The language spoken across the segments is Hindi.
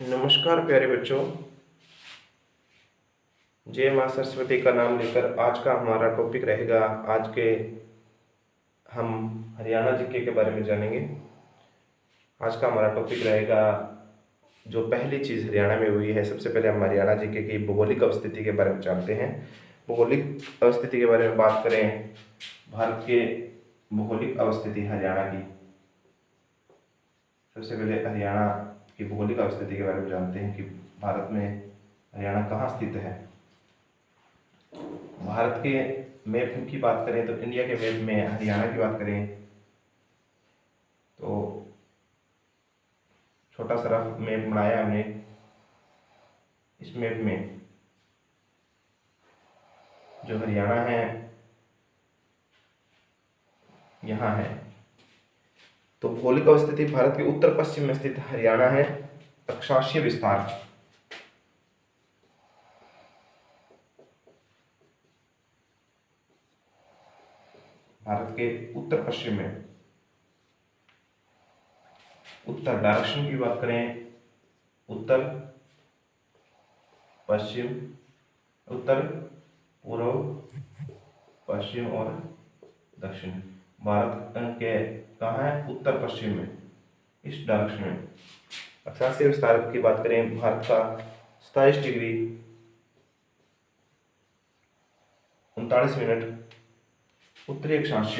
नमस्कार प्यारे बच्चों। जय माँ सरस्वती का नाम लेकर आज का हमारा टॉपिक रहेगा। आज के हम हरियाणा जीके के बारे में जानेंगे। आज का हमारा टॉपिक रहेगा जो पहली चीज़ हरियाणा में हुई है। सबसे पहले हम हरियाणा जीके की भौगोलिक अवस्थिति के बारे में जानते हैं। भौगोलिक अवस्थिति के बारे में बात करें, भारत के भौगोलिक अवस्थिति हरियाणा की। सबसे पहले हरियाणा की भौगोलिक अवस्थिति के बारे में जानते हैं कि भारत में हरियाणा कहाँ स्थित है। भारत के मैप की बात करें तो इंडिया के मैप में हरियाणा की बात करें तो छोटा सा रफ मैप बनाया हमने। इस मैप में जो हरियाणा है यहाँ है। तो भौगोलिक अवस्थिति भारत के उत्तर पश्चिम में स्थित हरियाणा है। अक्षांशीय विस्तार भारत के उत्तर पश्चिम में, उत्तर डायरेक्शन की बात करें, उत्तर पश्चिम, उत्तर पूर्व, पश्चिम और दक्षिण। भारत के कहाँ है? उत्तर पश्चिम में, इस डायरेक्शन में। अक्षांशीय विस्तार की बात करें, भारत का 27 डिग्री 39 मिनट उत्तरी अक्षांश,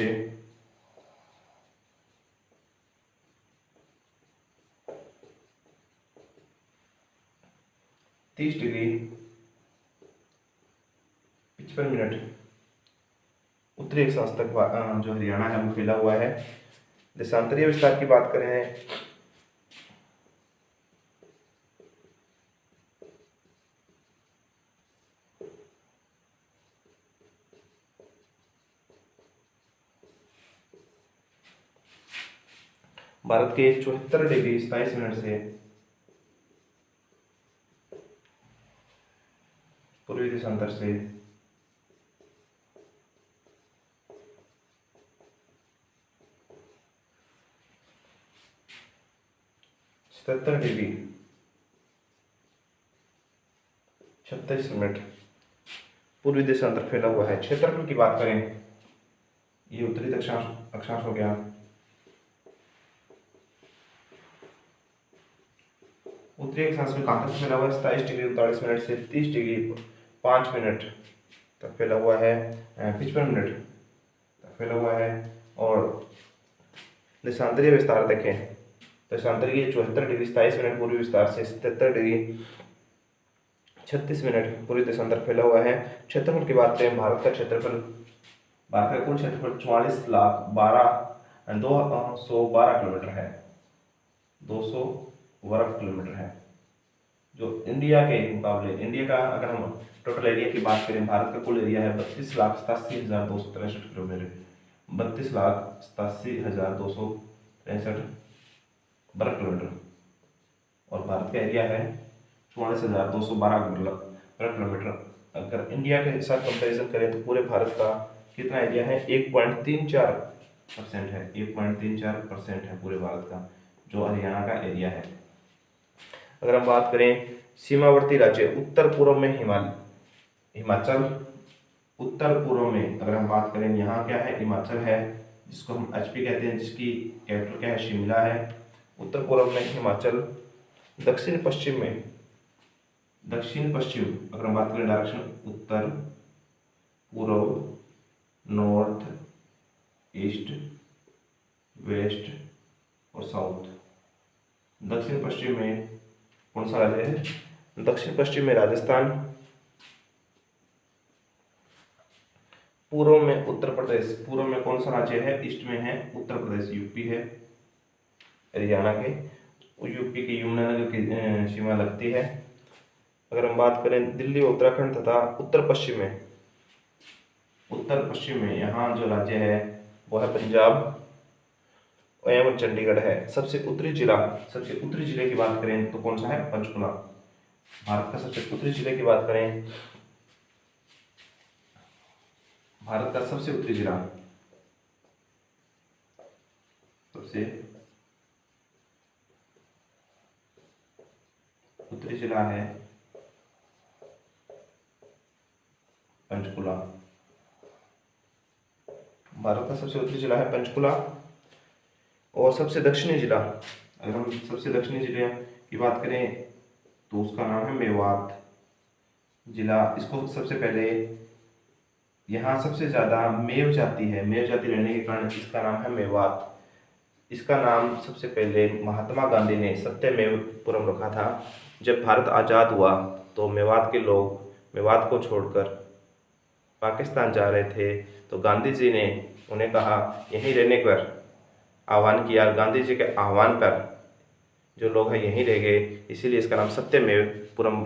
30 डिग्री 55 मिनट उत्तरी अक्षांश तक जो हरियाणा है वो फैला हुआ है। देशांतरीय विस्तार की बात करें, भारत के 74 डिग्री 27 मिनट से पूर्वी देशांतर से 77 डिग्री 36 मिनट पूर्वी देशांतर फैला हुआ है। क्षेत्रफल की बात करें, ये उत्तरी अक्षांश हो गया। उत्तरी अक्षांश में कहाँ तक फैला हुआ है? 27 डिग्री 39 मिनट से 30 डिग्री 5 मिनट तक फैला हुआ है, 55 मिनट तक फैला हुआ है। और देशांतरीय विस्तार देखें, देशांतरीय 74 डिग्री 27 मिनट पूर्वी विस्तार से 77 डिग्री 36 मिनट पूर्वी देशांतर फैला हुआ है। क्षेत्रफल की बात करें, भारत का क्षेत्रफल, भारत का कुल क्षेत्रफल 44,212 किलोमीटर है, 200 वर्ग किलोमीटर है। जो इंडिया के मुकाबले, इंडिया का अगर हम टोटल एरिया की बात करें, भारत का कुल एरिया है 32,87,263 किलोमीटर, 32,87,263 वर्ग किलोमीटर। और भारत का एरिया है 44,212 वर्ग किलोमीटर। अगर इंडिया के साथ कंपैरिजन करें तो पूरे भारत का कितना एरिया है? 1.34% है, 1.34% है पूरे भारत का जो हरियाणा का एरिया है। अगर हम बात करें सीमावर्ती राज्य, उत्तर पूर्व में हिमाचल, उत्तर पूर्व में अगर हम बात करें, यहाँ क्या है? हिमाचल है, जिसको हम एचपी कहते हैं, जिसकी कैपिटल क्या है? शिमला है। उत्तर पूर्व में हिमाचल। दक्षिण पश्चिम अगर हम बात करें डायरेक्शन, उत्तर पूर्व, नॉर्थ, ईस्ट, वेस्ट और साउथ। दक्षिण पश्चिम में कौन सा राज्य है? दक्षिण पश्चिम में राजस्थान, पूर्व में उत्तर प्रदेश। पूर्व में कौन सा राज्य है? ईस्ट में है उत्तर प्रदेश, यूपी है। हरियाणा के यूपी की यमुनानगर की सीमा लगती है। अगर हम बात करें दिल्ली, उत्तराखंड तथा उत्तर पश्चिम में यहाँ जो राज्य है वो है पंजाब एवं चंडीगढ़ है। सबसे उत्तरी जिले की बात करें तो कौन सा है? पंचकुला। भारत का सबसे उत्तरी जिले की बात करें, भारत का सबसे उत्तरी जिला, सबसे उत्तरी जिला है पंचकुला। भारत का सबसे उत्तरी जिला है पंचकुला। और सबसे दक्षिणी जिला, अगर हम सबसे दक्षिणी जिले की बात करें तो उसका नाम है मेवात जिला। इसको सबसे पहले, यहाँ सबसे ज़्यादा मेव जाति है, मेव जाति रहने के कारण इसका नाम है मेवात। इसका नाम सबसे पहले महात्मा गांधी ने सत्यमेवपुरम रखा था। जब भारत आज़ाद हुआ तो मेवात के लोग मेवात को छोड़कर पाकिस्तान जा रहे थे, तो गांधी जी ने उन्हें कहा यहीं रहने पर आह्वान किया। गांधी जी के आह्वान पर जो लोग हैं यहीं रह गए, इसीलिए इसका नाम सत्यमेवपुरम।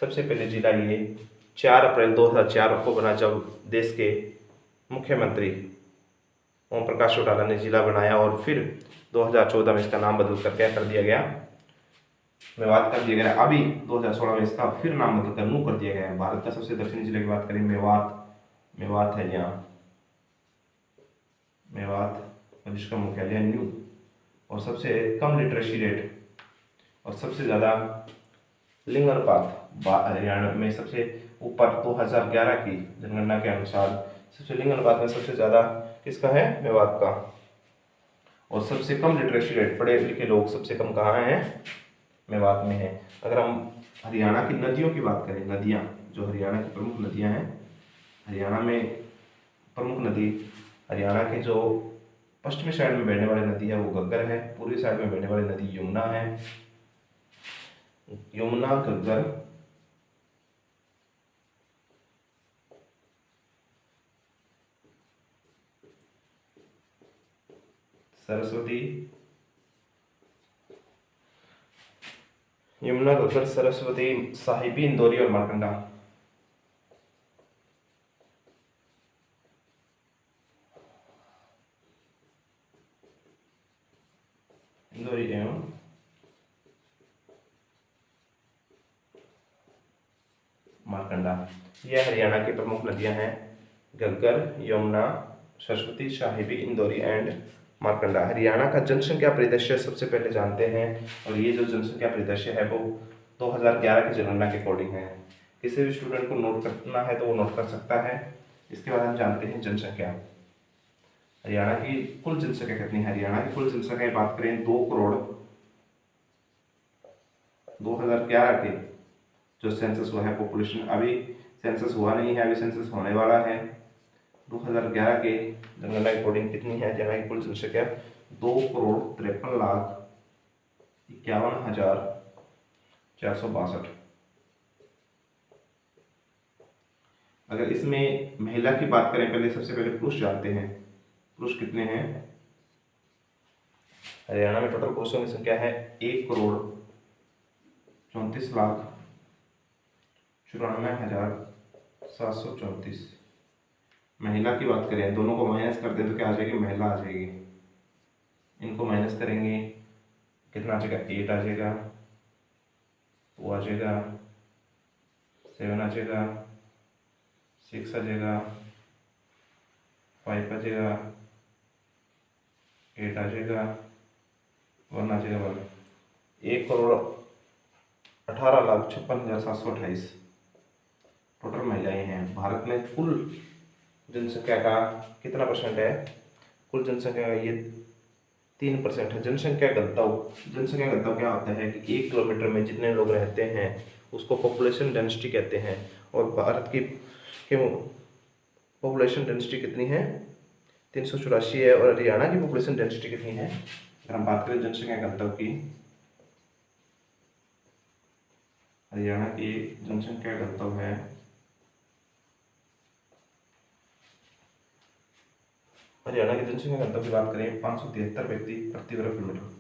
सबसे पहले जिला ये 4 अप्रैल 2004 को बना, जब देश के मुख्यमंत्री ओम प्रकाश चौटाला ने जिला बनाया, और फिर 2014 में इसका नाम बदल कर क्या कर दिया गया, मेवात कर दिया गया। अभी 2016 में इसका फिर नाम बदल कर नू कर दिया गया है। भारत का सबसे दक्षिणी जिले की बात करें मेवात है यहाँ, मेवात, और इसका मुख्यालय न्यू। और सबसे कम लिटरेसी रेट और सबसे ज़्यादा लिंग अनुपात हरियाणा में सबसे ऊपर 2011 की जनगणना के अनुसार सबसे लिंग अनुपात में सबसे ज़्यादा किसका है, मेवात का। और सबसे कम लिटरेसी रेट, पढ़े लिखे लोग सबसे कम कहाँ हैं, मेवात में है। अगर हम हरियाणा की नदियों की बात करें, नदियाँ जो हरियाणा की प्रमुख नदियाँ हैं, हरियाणा में प्रमुख नदी, हरियाणा के जो पश्चिमी साइड में बहने वाली नदी है वो घग्गर है, पूर्वी साइड में बहने वाली नदी यमुना है। यमुना, घग्गर, सरस्वती, यमुना, घग्गर, सरस्वती, साहिबी, इंदौरी और मारकंडा। इंदौरी एवं मारकंडा, यह हरियाणा की प्रमुख नदियां हैं। घग्गर, यमुना, सरस्वती, साहिबी, इंदौरी एंड मारकंडा। हरियाणा का जनसंख्या परिदृश्य सबसे पहले जानते हैं, और ये जो जनसंख्या परिदृश्य है वो 2011 की जनगणना के अकॉर्डिंग है। किसी भी स्टूडेंट को नोट करना है तो वो नोट कर सकता है। इसके बाद हम जानते हैं जनसंख्या। हरियाणा की कुल जनसंख्या कितनी है? हरियाणा की कुल जनसंख्या की बात करें 2 करोड़ 2011 के जो सेंसस हुआ है, पॉपुलेशन, अभी सेंसस हुआ नहीं है, अभी सेंसस होने वाला है। 2011 के जनगणना के अकॉर्डिंग कितनी है हरियाणा की कुल जनसंख्या? 2,53,51,462। अगर इसमें महिला की बात करें, पहले सबसे पहले पुरुष जानते हैं। पुरुष कितने हैं? हरियाणा में टोटल पुरुषों की संख्या है 1,34,94,734। महिला की बात करें, दोनों को माइनस कर दें तो क्या आ जाएगी? महिला आ जाएगी। इनको माइनस करेंगे, कितना आ जाएगा? 8 आ जाएगा, 2 आ जाएगा, 7 आ जाएगा, 6 आ जाएगा, 5 आ जाएगा, 8 आ जाएगा, 1 आ जाएगा, 1। 1,18,56,728 टोटल महिलाएं हैं। भारत में कुल जनसंख्या का कितना परसेंट है? कुल जनसंख्या का ये 3% है। जनसंख्या घनत्व क्या होता है कि 1 किलोमीटर में जितने लोग रहते हैं उसको पॉपुलेशन डेंसिटी कहते हैं। और भारत की पॉपुलेशन डेंसिटी कितनी है? 384 है। और हरियाणा की पॉपुलेशन डेंसिटी कितनी है? अगर हम बात करें जनसंख्या घनत्व की, हरियाणा की जनसंख्या घनत्व है हरियाणा की जनसंख्या घनत्व की बात करें 573 व्यक्ति प्रति वर्ग किलोमीटर।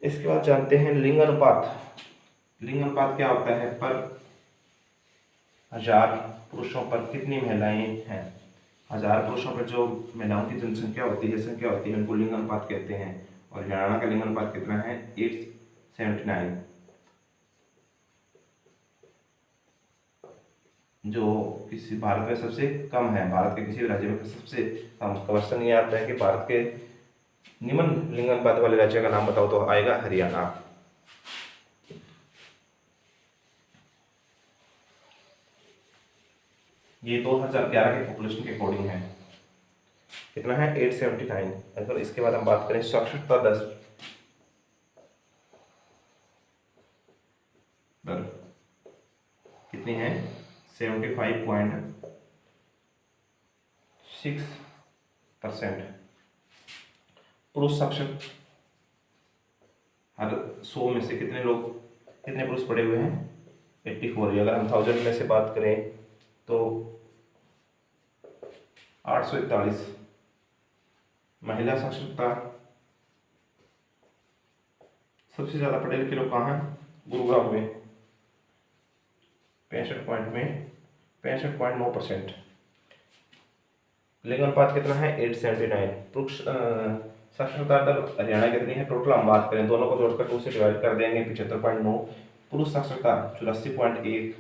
इसके बाद जानते हैं लिंग अनुपात। लिंग अनुपात क्या होता है? पर 1000 पुरुषों पर कितनी महिलाएं हैं? 1000 पुरुषों पर जो महिलाओं की जनसंख्या होती है, संख्या होती है, उनको लिंग अनुपात कहते हैं। और हरियाणा का लिंग अनुपात कितना है? 879। जो किसी भारत में सबसे कम है, भारत के किसी भी राज्य में सबसे कम। क्वेश्चन ये आता है कि भारत के निम्न लिंगानुपात वाले राज्य का नाम बताओ, तो आएगा हरियाणा। ये 2011 के पॉपुलेशन के अकॉर्डिंग है, कितना है 879। अगर इसके बाद हम बात करें साक्षरता दर कितनी है 75.6%। पुरुष साक्षर हर 100 में से कितने पुरुष पढ़े हुए हैं 84। अगर हम 1000 में से बात करें तो 841। महिला साक्षरता सबसे ज्यादा पढ़े लिखे लोग कहाँ हैं, गुरुग्राम में 65.9%। लिंगानुपात कितना है 879। पुरुष साक्षरता दर हरियाणा कितनी है, टोटल हम बात करें दोनों को जोड़कर 2 से डिवाइड कर देंगे 75.9। पुरुष साक्षरता 84.1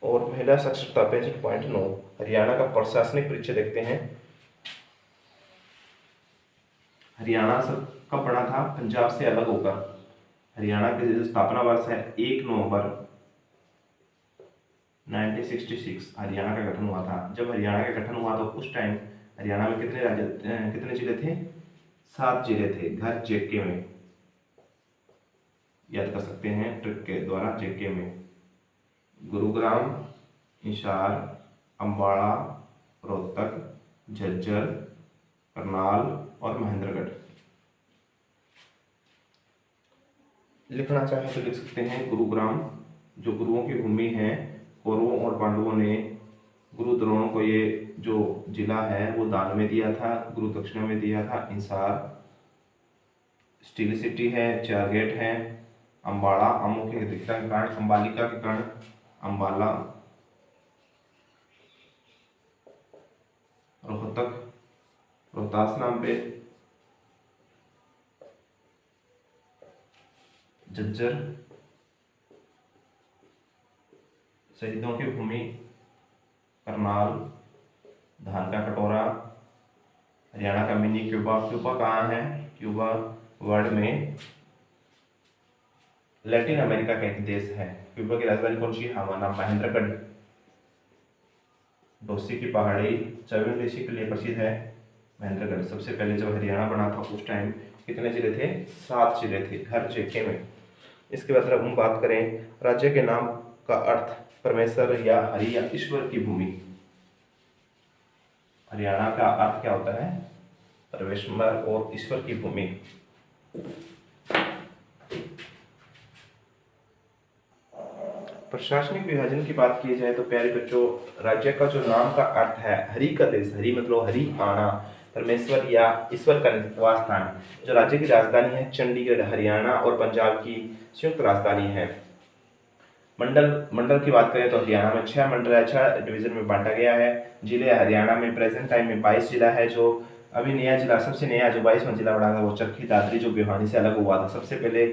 और महिला साक्षरता 65.9। हरियाणा का प्रशासनिक परिचय देखते हैं। हरियाणा कब बना था, पंजाब से अलग होकर। हरियाणा की जो स्थापना वर्ष है 1 नवंबर 1966 हरियाणा का गठन हुआ था। जब हरियाणा का गठन हुआ तो उस टाइम हरियाणा में कितने जिले थे, 7 जिले थे। घर जेके में याद कर सकते हैं, ट्रिक के द्वारा जेके में गुरुग्राम, हिसार, अम्बाड़ा, रोहतक, झज्जर, करनाल और महेंद्रगढ़। लिखना चाहे तो लिख सकते हैं गुरुग्राम, जो गुरुओं की भूमि है। कौरवों और पांडवों ने गुरु द्रोण को ये जो जिला है वो दान में दिया था, गुरु दक्षिणा में दिया था। हिसार स्टील सिटी है, 4 गेट है। अम्बाड़ा आमों की अधिकता के कारण, अम्बालिका के कारण अम्बाला। रोहतक रोहतास नाम पे। झज्जर शहीदों की भूमि। करनाल धान का कटोरा। हरियाणा का मिनी क्यूबा। क्यूबा कहाँ है, क्यूबा वर्ल्ड में लैटिन अमेरिका का एक देश है। क्यूबा की राजधानी कौन सी है, हवाना। महेंद्रगढ़ डोसी की पहाड़ी चैवन ऋषि के लिए प्रसिद्ध है। महेंद्रगढ़ सबसे पहले जब हरियाणा बना था उस टाइम कितने जिले थे, 7 जिले थे, घर जेके में। इसके बाद हम बात करें राज्य के नाम का अर्थ, परमेश्वर या हरि या ईश्वर की भूमि। हरियाणा का अर्थ क्या होता है, परमेश्वर और ईश्वर की भूमि। प्रशासनिक विभाजन की बात की जाए तो प्यारे बच्चों, राज्य का जो नाम का अर्थ है, हरि का देश, हरि मतलब हरि आना, परमेश्वर या ईश्वर का निवास स्थान। जो राज्य की राजधानी है चंडीगढ़, हरियाणा और पंजाब की संयुक्त राजधानी है। मंडल की बात करें तो हरियाणा में 6 मंडल है, 6 डिवीजन में बांटा गया है। जिले हरियाणा में प्रेजेंट टाइम में 22 जिला है। जो अभी नया जिला, सबसे नया जो 22वां जिला बना था वो चरखी दादरी, जो भिवानी से अलग हुआ था। सबसे पहले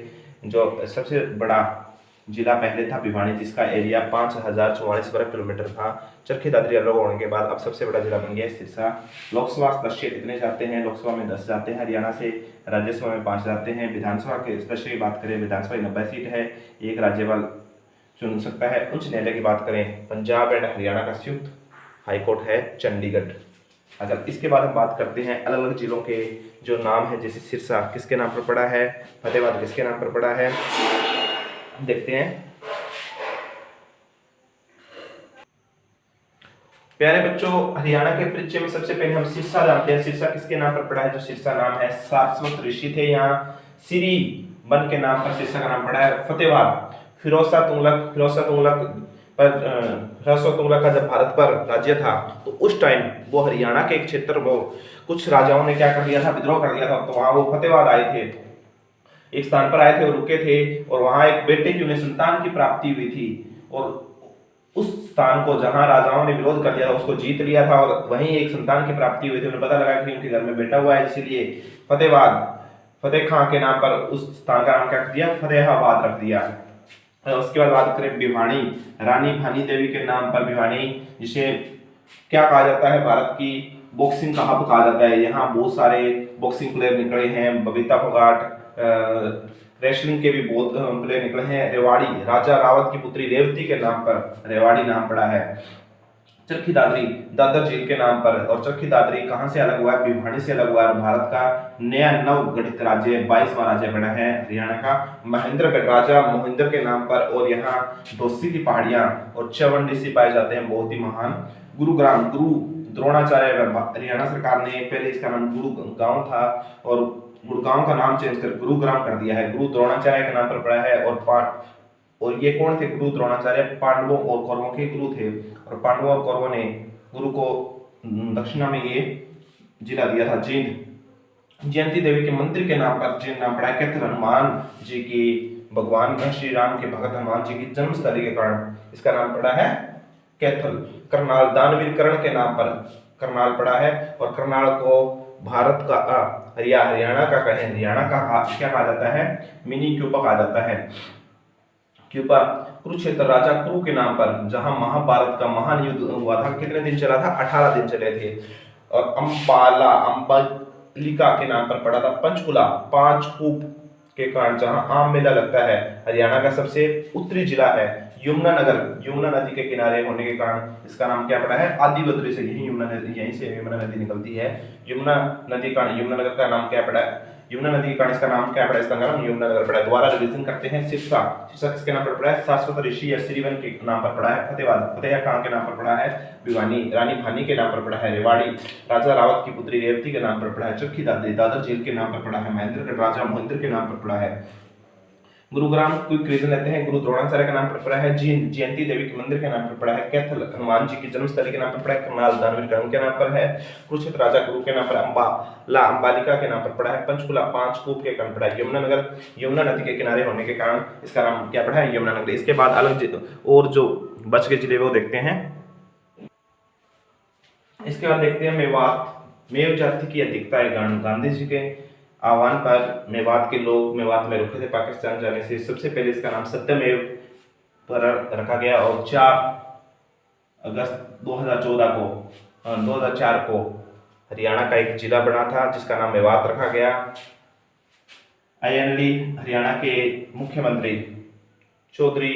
जो सबसे बड़ा जिला पहले था भिवानी, जिसका एरिया 5044 वर्ग किलोमीटर था। चरखी दादरी अलग होने के बाद अब सबसे बड़ा जिला बन गया सिरसा। लोकसभा सदस्य कितने जाते हैं, लोकसभा में 10 जाते हैं हरियाणा से। राज्यसभा में 5 जाते हैं। विधानसभा के सदस्य की बात करें, विधानसभा 90 सीट है, एक राज्यपाल चुन सकता है। उच्च न्यायालय की बात करें, पंजाब एंड हरियाणा का संयुक्त हाईकोर्ट है चंडीगढ़। अगर इसके बाद हम बात करते हैं अलग अलग जिलों के जो नाम है, जैसे सिरसा किसके नाम पर पड़ा है, फतेहाबाद किसके नाम पर पड़ा है, देखते हैं। प्यारे बच्चों, हरियाणा के परिचय में सबसे पहले हम सिरसा जानते हैं। सिरसा किसके नाम पर पड़ा है, जो सिरसा नाम है, सारस्वत ऋषि थे यहाँ, सिरी वन के नाम पर सिरसा का नाम पड़ा है। फतेहाबाद फिरोज शाह तुगलक का जब भारत पर राज्य था तो उस टाइम वो हरियाणा के एक क्षेत्र वो कुछ राजाओं ने क्या कर दिया था, विद्रोह कर दिया था, तो वहां वो फतेहाबाद आए थे, एक स्थान पर आए थे और रुके थे, और वहां एक बेटे की उन्हें संतान की प्राप्ति हुई थी, और उस स्थान को जहां राजाओं ने विरोध कर दिया था उसको जीत लिया था, और वहीं एक संतान की प्राप्ति हुई थी। उन्हें पता लगा कि उनके घर में बेटा हुआ है, इसीलिए फतेह खां के नाम पर उस स्थान का नाम क्या रख दिया, फतेहाबाद रख दिया। और उसके बाद बात करें भिवानी, रानी भानी देवी के नाम पर भिवानी, जिसे क्या कहा जाता है, भारत की बॉक्सिंग का हब कहा जाता है। यहाँ बहुत सारे बॉक्सिंग प्लेयर निकले हैं, बबीता फोगाट, रेसलिंग के भी बहुत प्लेयर निकले हैं। रेवाड़ी, राजा रावत की पुत्री रेवती के नाम पर रेवाड़ी नाम पड़ा है। चरखी दादरी, दादर झील के नाम पर, और चरखी दादरी कहाँ से अलग हुआ है, भिवानी से अलग हुआ है। भारत का नया नव गठित राज्य 22वां राज्य बना है हरियाणा का। महेंद्रगढ़, राजा मोहिंद्र के नाम पर, और यहाँ दोसी की पहाड़ियां और चवन ऋषि पाए जाते हैं, बहुत ही महान। गुरुग्राम, गुरु द्रोणाचार्य, हरियाणा सरकार ने पहले इसका नाम गुरुगांव था और गुड़गांव का नाम चेंज कर गुरुग्राम कर दिया है। गुरु द्रोणाचार्य के नाम पर पड़ा है। और ये कौन थे गुरु द्रोणाचार्य, पांडवों और कौरवों के गुरु थे, और पांडवों और कौरवों ने गुरु को दक्षिणा में ये जिला दिया था जींद। जयंती देवी के मंदिर के नाम पर जींद नाम पड़ा है। कैथल, हनुमान जी की, भगवान श्री राम के भगत हनुमान जी की जन्मस्थली के कारण इसका नाम पड़ा है कैथल। करनाल, दानवीर कर्ण के नाम पर करनाल पड़ा है, और करनाल को भारत का हरियाणा का कहें, हरियाणा का क्या कहा जाता है, मिनी क्यूबा कहा जाता है। क्यूबा, कुरुक्षेत्र, राजा कुरु के नाम पर, जहां महाभारत का महान युद्ध हुआ था। कितने दिन चला था, 18 दिन चले थे। और अंबाला, अंबालिका के नाम पर पड़ा था। पंचकुला, 5 कूप के कारण जहां आम मेला लगता है। हरियाणा का सबसे उत्तरी जिला है। यमुनानगर, यमुना नदी के किनारे होने के कारण इसका नाम क्या पड़ा है, आदिबद्री से, यही यमुना नदी, यहीं से यमुना नदी निकलती है। यमुना नदी का, यमुनानगर का नाम क्या पड़ा है, यमुना नदी के कारण इसका नाम क्या पड़ा है, इसका नाम यमुनानगर पड़ा है। दोबारा रिवीजन करते हैं। सिरसा, सिरसा किसके नाम पर पड़ा है, शाश्वत ऋषि या श्रीवन के नाम पर पड़ा है। फतेहाबाद, फतेह कहाँ के नाम पर पड़ा है, भिवानी, रानी भानी के नाम पर पड़ा है। रेवाड़ी, राजा रावत की पुत्री रेवती के नाम पर पड़ा है। चरखी दादरी, दादर झील के नाम पर पड़ा है। महेंद्रगढ़, राजा मोहिंद्र के नाम पर पड़ा है। गुरुग्राम, क्विक रीजन लेते हैं, गुरु द्रोणाचार्य के नाम पर पड़ा है। जींद, जयंती देवी के मंदिर के नाम पर पड़ा है। कैथल, हनुमान जी की जन्मस्थली के नाम पर पड़ा है। करनाल, दानवीर कर्ण के नाम पर है। कुरुक्षेत्र, राजा गुरु के नाम पर। अंबाला, अंबालिका के नाम पर पड़ा है। पंचकुला, 5 कूप के कारण पड़ा है। यमुनानगर, यमुना नदी के किनारे होने के कारण इसका नाम क्या पड़ा है, यमुनानगर। इसके बाद अलग और जो बच के जिले वो देखते हैं। इसके बाद देखते हैं मेवात, मेव जाति की अधिकता है। गांधी जी के आह्वान पर मेवात के लोग मेवात में रुके थे पाकिस्तान जाने से। सबसे पहले इसका नाम सत्यमेव पर रखा गया, और 4 अगस्त 2004 को हरियाणा का एक जिला बना था जिसका नाम मेवात रखा गया। आईएनडी, हरियाणा के मुख्यमंत्री चौधरी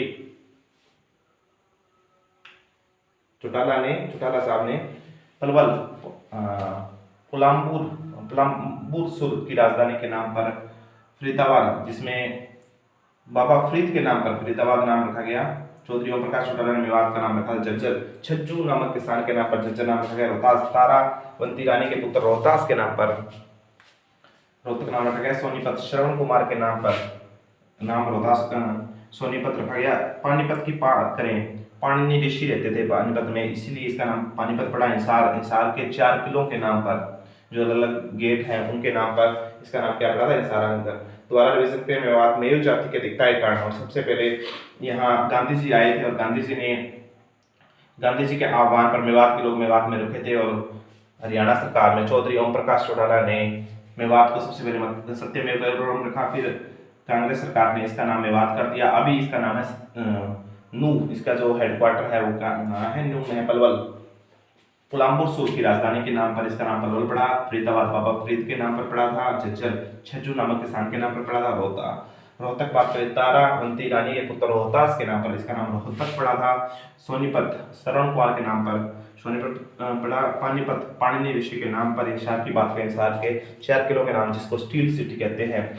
चौटाला साहब ने पलवल, पुलामपुर की राजधानी के नाम पर फरीदाबाद, जिसमें बाबा फरीद के नाम पर फरीदाबाद नाम रखा गया। चौधरी ओम प्रकाश चौटाला ने मेवात का नाम रखा। झज्जर, छज्जू नामक किसान के नाम पर झज्जर नाम रखा गया। रोहतास, तारावंती रानी के पुत्र रोहतास के नाम पर रोहतक नाम रखा गया। सोनीपत, श्रवण कुमार के नाम पर नाम रोहतास सोनीपत रखा गया। पानीपत की बात करें, पाणिनि ऋषि रहते थे पानीपत में, इसीलिए इसका नाम पानीपत पड़ा। हिसार के 4 किलों के नाम पर, जो अलग अलग गेट हैं उनके नाम पर इसका नाम क्या पड़ा था, हिसारानगर। द्वारा रिवीजन के मेवात मेव जाति के दिखता है कारण, और सबसे पहले यहाँ गांधी जी आए थे और गांधी जी के आह्वान पर मेवात के लोग मेवात में रुके थे, और हरियाणा सरकार में चौधरी ओम प्रकाश चौटाला ने मेवात को सबसे पहले सत्यमेव जयते रखा। फिर कांग्रेस सरकार ने इसका नाम मेवात कर दिया। अभी इसका नाम है नू, इसका जो हेडक्वार्टर है वो कहाँ है, नू में पलवल। पुलामपुर की राजधानी के नाम पर इसका नाम पलवल पड़ा। फरीदाबाद बाबा फरीद के नाम पर पड़ा था। झज्जर, छज्जू नामक किसान के नाम पर पड़ा था। रोहतक बात करें, तारावंती रानी के पुत्र रोहतास के नाम पर इसका नाम रोहतक पड़ा था। सोनीपत, श्रवण कुमार के नाम पर सोनीपत पड़ा। पानीपत, पाणिनि ऋषि के नाम पर। हिसार की बात करें, हिसार के 4 किलों के नाम जिसको स्टील सिटी कहते हैं।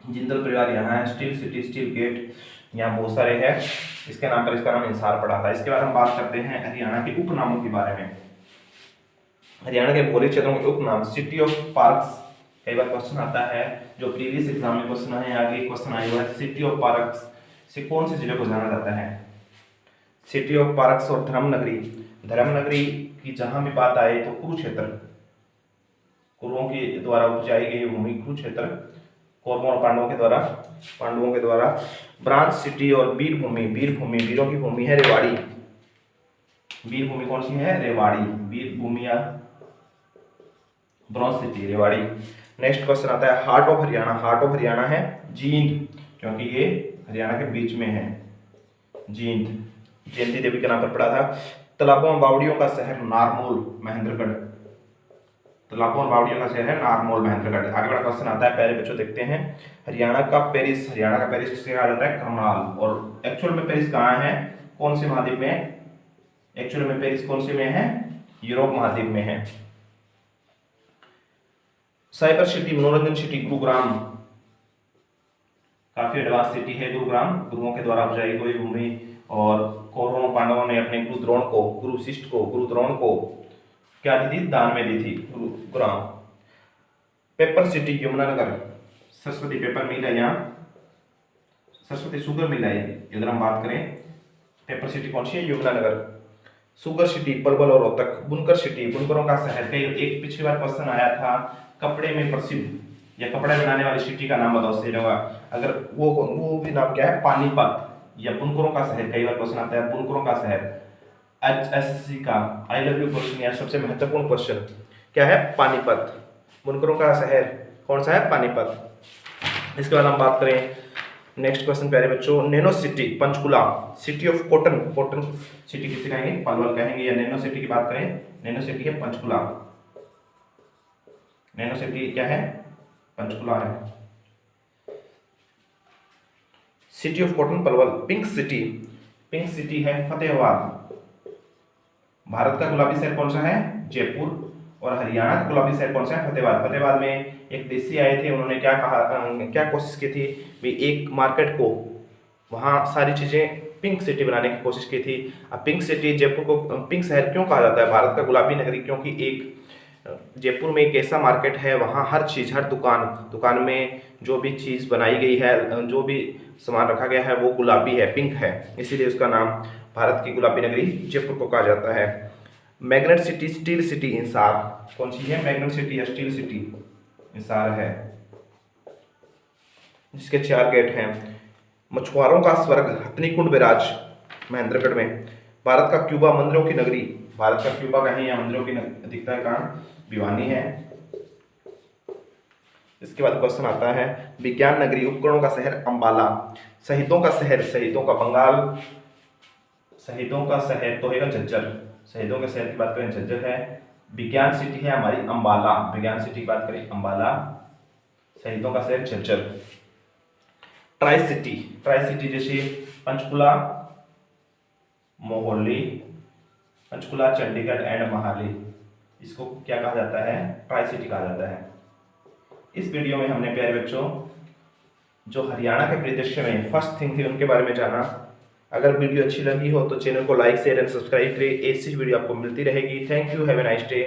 जिंदल परिवार यहाँ है। स्टील सिटी, स्टील गेट यहाँ बहुत सारे हैं, इसके नाम पर इसका नाम हिसार पड़ा था। इसके बाद हम बात करते हैं हरियाणा के उपनामों के बारे में। हरियाणा के भौगोलिक क्षेत्रों के उपनाम, सिटी ऑफ पार्क्स, कई बार क्वेश्चन आता है, जो प्रीवियस एग्जाम में क्वेश्चन है, आगे क्वेश्चन आया हुआ है। सिटी ऑफ पार्क्स से कौन से जिले को जाना जाता है, सिटी ऑफ पार्क्स और धर्मनगरी। धर्मनगरी की जहां भी बात आए तो कुरुक्षेत्र, कुरुओं के द्वारा उपजाई गई भूमि कुरुक्षेत्र, कौरवों और पांडवों के द्वारा। ब्रांच सिटी और वीर भूमि, वीरों की भूमि है रेवाड़ी। वीर भूमि कौन सी है, रेवाड़ी। वीर भूमि या bronze city Rewari. Next question आता है heart of Haryana. Heart of Haryana है जींद, क्योंकि ये हरियाणा के बीच में है। जींद, जयंती देवी के नाम पर पड़ा था। तालाबों और बावड़ियों का शहर नारनौल महेंद्रगढ़। तालाबों और बावड़ियों का शहर है नारनौल महेंद्रगढ़। आगे बड़ा क्वेश्चन आता है, पहले बच्चों देखते हैं। हरियाणा का पेरिस किसे कहा जाता है? करनाल। और एक्चुअल में पेरिस कहाँ है, कौन से महाद्वीप में है? एक्चुअल में पेरिस कौन से में है? यूरोप महाद्वीप में है। साइबर सिटी, मनोरंजन सिटी गुरुग्राम, काफी एडवांस सिटी है गुरुग्राम। गुरुओं के द्वारा उपजाई हुई भूमि, और कौरवों पांडवों ने अपने गुरु द्रोण को, गुरु द्रोण को क्या दी थी? दान में दी थी Gurugram. Paper city Yamunanagar, Saraswati paper mill है यहाँ, सरस्वती शुगर मिल है। अगर हम बात करें पेपर सिटी कौन सी है? यमुनानगर। शुगर सिटी पलवल और रोहतक। बुनकर सिटी, बुनकरों का शहर। एक पिछली बार क्वेश्चन आया था, कपड़े में प्रसिद्ध या कपड़े बनाने वाली सिटी का नाम बताओ सही होगा। अगर वो भी नाम क्या है? पानीपत या बुनकरों का शहर। कई बार क्वेश्चन आता है बुनकरों का शहर। HSC का आई लव यू क्वेश्चन या सबसे महत्वपूर्ण क्वेश्चन क्या है? पानीपत। बुनकरों का शहर कौन सा है? पानीपत। इसके बाद हम बात करें नेक्स्ट क्वेश्चन प्यारे बच्चों, nano city Panchkula. City of cotton, cotton city किसे कहेंगे? पलवल कहेंगे। या नैनो सिटी की बात करें, नैनो सिटी है पंचकुला। नैनो सिटी क्या है? पंचकुला है। City of cotton Palwal. Pink city है फतेहाबाद। भारत का गुलाबी शहर कौन सा है? जयपुर। और हरियाणा का गुलाबी शहर कौन सा है? फतेहाबाद। फतेहाबाद में एक देसी आए थे, उन्होंने क्या कहा, क्या कोशिश की थी भी एक मार्केट को, वहाँ सारी चीज़ें पिंक सिटी बनाने की कोशिश की थी। अब पिंक सिटी, जयपुर को पिंक शहर क्यों कहा जाता है? भारत का गुलाबी नगरी, क्योंकि एक जयपुर में एक ऐसा मार्केट है, वहाँ हर चीज़, हर दुकान में जो भी चीज़ बनाई गई है, जो भी सामान रखा गया है वो गुलाबी है, पिंक है, इसीलिए उसका नाम भारत की गुलाबी नगरी जयपुर को कहा जाता है। Magnet city, steel city Hisar. कौन सी है? मैग्नेट सिटी या स्टील सिटी इंसार है, जिसके 4 गेट हैं। मछुआरों का स्वर्ग हथनीकुंड बैराज महेंद्रगढ़ में। भारत का क्यूबा, मंदिरों की नगरी। भारत का क्यूबा कहीं या मंदिरों की अधिकता का भिवानी है। इसके बाद क्वेश्चन आता है, विज्ञान नगरी, उपकरणों का शहर अंबाला। शहीदों का शहर, शहीदों का बंगाल। शहीदों का शहर तो है झज्जर। शहीदों के शहर की बात करें झज्जर है। विज्ञान सिटी है हमारी अंबाला। विज्ञान सिटी की बात करें अंबाला। शहीदों का शहर झज्जर। ट्राई सिटी जैसे पंचकुला, मोहाली, पंचकुला, चंडीगढ़ एंड महाली, इसको क्या कहा जाता है? ट्राई सिटी कहा जाता है। इस वीडियो में हमने प्यारे बच्चों जो हरियाणा के परिदृश्य में फर्स्ट थिंग थी उनके बारे में जाना। अगर वीडियो अच्छी लगी हो तो चैनल को लाइक, शेयर एंड सब्सक्राइब करें। ऐसी वीडियो आपको मिलती रहेगी। Thank you, have a nice day.